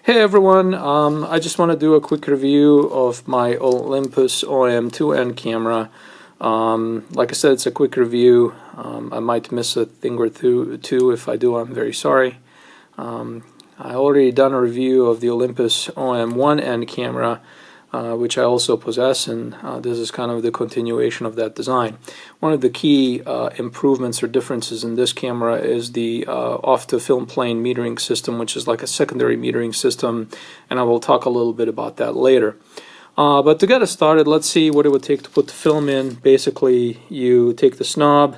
Hey everyone, I just want to do a quick review of my Olympus OM-2n camera. Like I said, it's a quick review. I might miss a thing or two. If I do, I'm very sorry. I already done a review of the Olympus OM-1n camera, which I also possess, and this is kind of the continuation of that design. One of the key improvements or differences in this camera is the off-the-film plane metering system, which is like a secondary metering system, and I will talk a little bit about that later. But to get us started, let's see what it would take to put the film in. Basically, you take this knob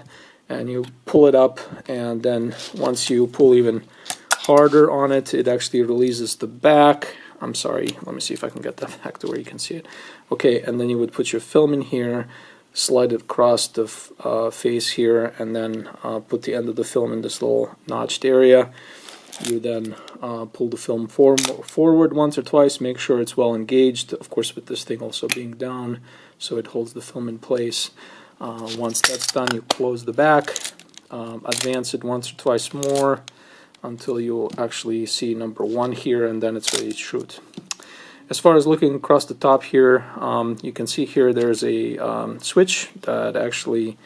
and you pull it up, and then once you pull even harder on it, it actually releases the back. I'm sorry, let me see if I can get that back to where you can see it. Okay, and then you would put your film in here, slide it across the face here, and then put the end of the film in this little notched area. You then pull the film forward once or twice, make sure it's well engaged, of course with this thing also being down, so it holds the film in place. Once that's done, you close the back, advance it once or twice more, until you'll actually see number 1 here, and then it's ready to shoot. As far as looking across the top here, you can see here there's a switch that actually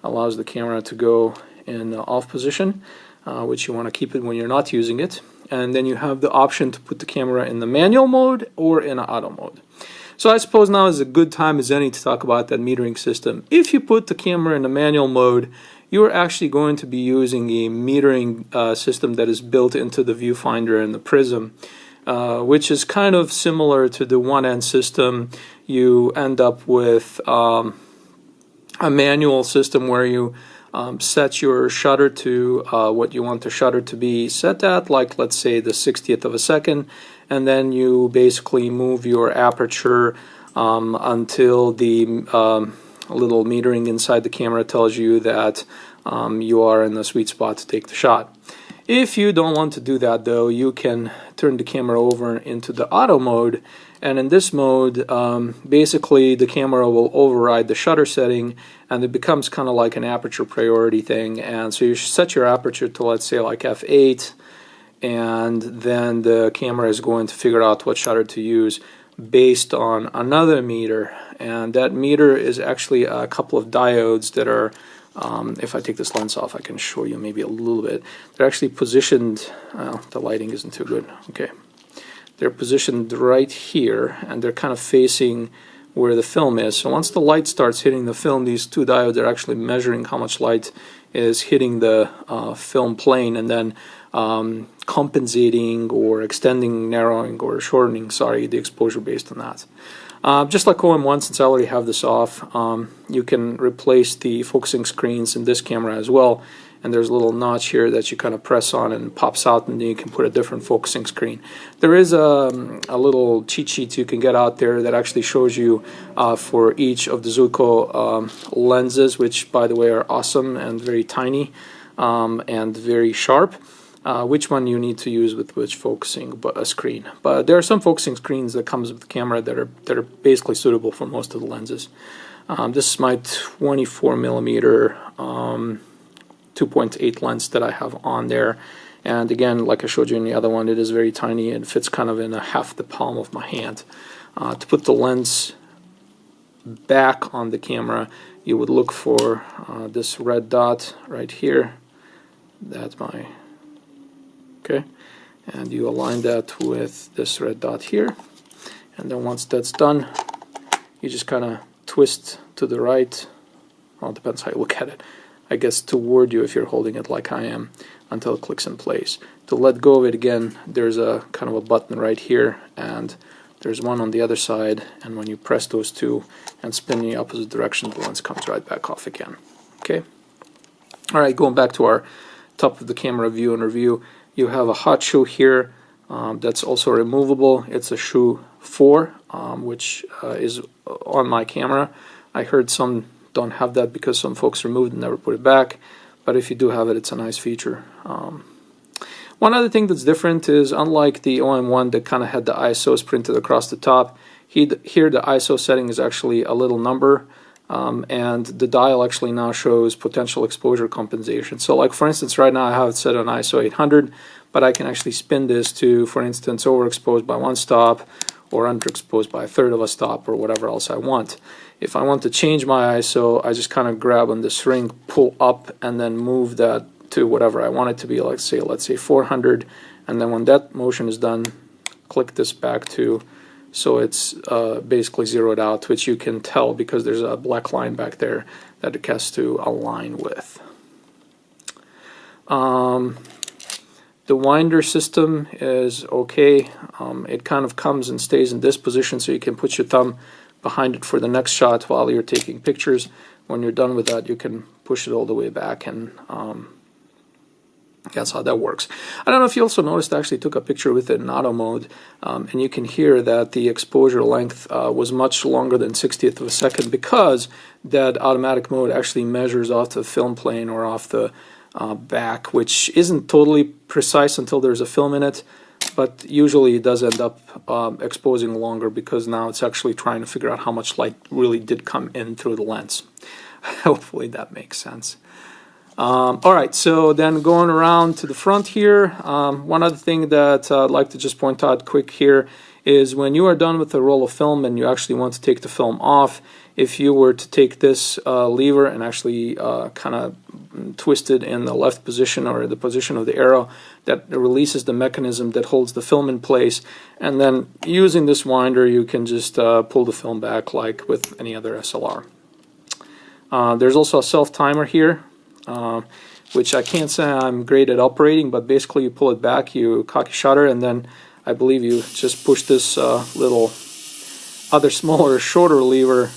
allows the camera to go in off position, which you want to keep it when you're not using it. And then you have the option to put the camera in the manual mode or in auto mode. So I suppose now is a good time as any to talk about that metering system. If you put the camera in the manual mode, you're actually going to be using a metering system that is built into the viewfinder and the prism, which is kind of similar to the 1N system. You end up with a manual system where you set your shutter to what you want the shutter to be set at, like let's say the 60th of a second, and then you basically move your aperture until the little metering inside the camera tells you that you are in the sweet spot to take the shot. If you don't want to do that though, you can turn the camera over into the auto mode, and in this mode basically the camera will override the shutter setting, and it becomes kind of like an aperture priority thing. And so you set your aperture to, let's say, like f8, and then the camera is going to figure out what shutter to use based on another meter, and that meter is actually a couple of diodes that are, if I take this lens off I can show you maybe a little bit. They're actually positioned, the lighting isn't too good, okay. They're positioned right here, and they're kind of facing where the film is. So once the light starts hitting the film, these two diodes are actually measuring how much light is hitting the film plane, and then compensating or extending, narrowing, or shortening, the exposure based on that. Just like OM1, since I already have this off, you can replace the focusing screens in this camera as well, and there's a little notch here that you kind of press on and it pops out, and then you can put a different focusing screen. There is a little cheat sheet you can get out there that actually shows you for each of the Zuiko lenses, which by the way are awesome and very tiny and very sharp, which one you need to use with which focusing screen. But there are some focusing screens that comes with the camera that are basically suitable for most of the lenses. This is my 24mm 2.8 lens that I have on there, and again, like I showed you in the other one, it is very tiny and fits kind of in half the palm of my hand. To put the lens back on the camera, you would look for this red dot right here. That's my okay, and you align that with this red dot here, and then once that's done, you just kind of twist to the right. Well, it depends how you look at it. I guess toward you if you're holding it like I am, until it clicks in place. To let go of it again, there's a kind of a button right here, and there's one on the other side, and when you press those two and spin in the opposite direction, the lens comes right back off again. Okay. Alright, going back to our top of the camera view and review, you have a hot shoe here that's also removable. It's a shoe 4, which is on my camera. I heard some don't have that because some folks removed and never put it back, but if you do have it, it's a nice feature. One other thing that's different is, unlike the OM1 that kind of had the ISOs printed across the top, here the ISO setting is actually a little number and the dial actually now shows potential exposure compensation. So like for instance, right now I have it set on ISO 800, but I can actually spin this to, for instance, overexposed by 1 stop or underexposed by 1/3 of a stop or whatever else I want. If I want to change my ISO, I just kind of grab on this ring, pull up, and then move that to whatever I want it to be, let's say 400, and then when that motion is done, click this back to, so it's basically zeroed out, which you can tell because there's a black line back there that it has to align with. The winder system is okay. It kind of comes and stays in this position, so you can put your thumb behind it for the next shot while you're taking pictures. When you're done with that, you can push it all the way back, and that's how that works. I don't know if you also noticed, I actually took a picture with it in auto mode, and you can hear that the exposure length was much longer than 60th of a second, because that automatic mode actually measures off the film plane or off the back, which isn't totally precise until there's a film in it, but usually it does end up exposing longer, because now it's actually trying to figure out how much light really did come in through the lens. Hopefully that makes sense. Alright, so then going around to the front here, one other thing that I'd like to just point out quick here is when you are done with a roll of film and you actually want to take the film off, if you were to take this lever and actually kind of twist it in the left position or the position of the arrow, that releases the mechanism that holds the film in place, and then using this winder you can just pull the film back like with any other SLR. There's also a self timer here, which I can't say I'm great at operating, but basically you pull it back, you cock your shutter, and then I believe you just push this little other smaller, shorter lever,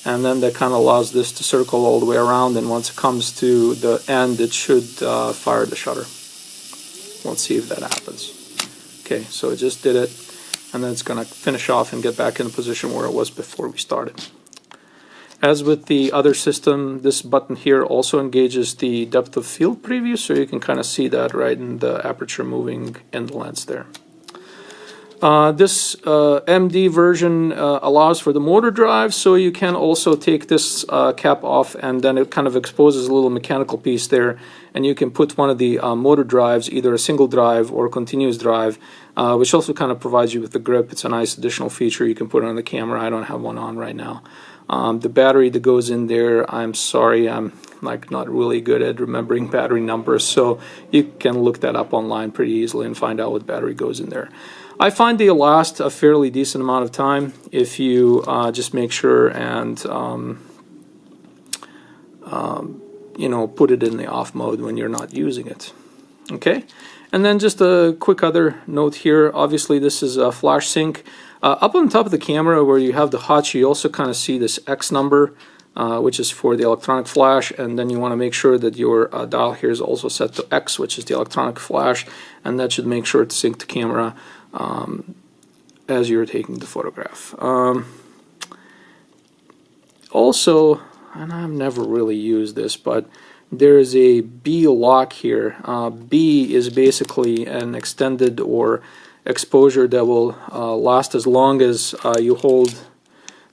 and then that kind of allows this to circle all the way around, and once it comes to the end it should fire the shutter. Let's see if that happens. Okay, so it just did it, and then it's going to finish off and get back in the position where it was before we started. As with the other system, this button here also engages the depth of field preview, so you can kind of see that right in the aperture moving in the lens there. This MD version allows for the motor drive, so you can also take this cap off, and then it kind of exposes a little mechanical piece there, and you can put one of the motor drives, either a single drive or a continuous drive, which also kind of provides you with the grip. It's a nice additional feature. You can put it on the camera. I don't have one on right now. The battery that goes in there, I'm sorry, I'm like not really good at remembering battery numbers, so you can look that up online pretty easily and find out what battery goes in there. I find they last a fairly decent amount of time if you just make sure and you know, put it in the off mode when you're not using it. Okay, and then just a quick other note here. Obviously this is a flash sync. Up on the top of the camera where you have the hotch, you also kind of see this X number, which is for the electronic flash, and then you want to make sure that your dial here is also set to X, which is the electronic flash, and that should make sure to sync the camera as you're taking the photograph. Also, and I've never really used this, but there is a B lock here. B is basically an extended or exposure that will last as long as you hold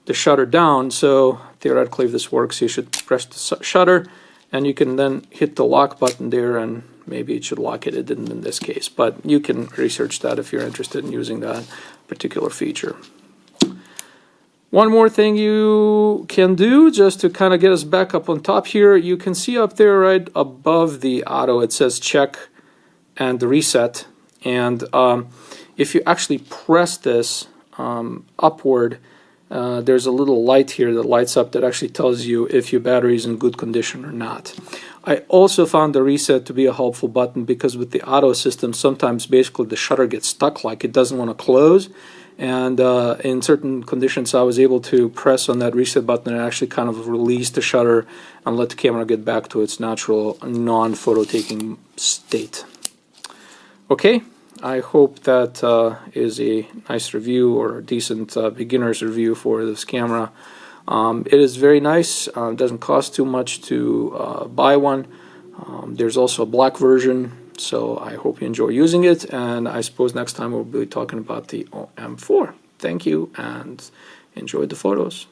the shutter down. So theoretically, if this works, you should press the shutter, and you can then hit the lock button there, and maybe it should lock it. It didn't in this case, but you can research that if you're interested in using that particular feature. One more thing you can do just to kind of get us back up on top here, you can see up there right above the auto it says check and reset, and if you actually press this upward, there's a little light here that lights up that actually tells you if your battery is in good condition or not. I also found the reset to be a helpful button, because with the auto system sometimes basically the shutter gets stuck, like it doesn't want to close, and in certain conditions I was able to press on that reset button and actually kind of release the shutter and let the camera get back to its natural non-photo taking state. Okay, I hope that is a nice review, or a decent beginner's review for this camera. It is very nice. It doesn't cost too much to buy one. There's also a black version, so I hope you enjoy using it, and I suppose next time we'll be talking about the OM-4. Thank you, and enjoy the photos.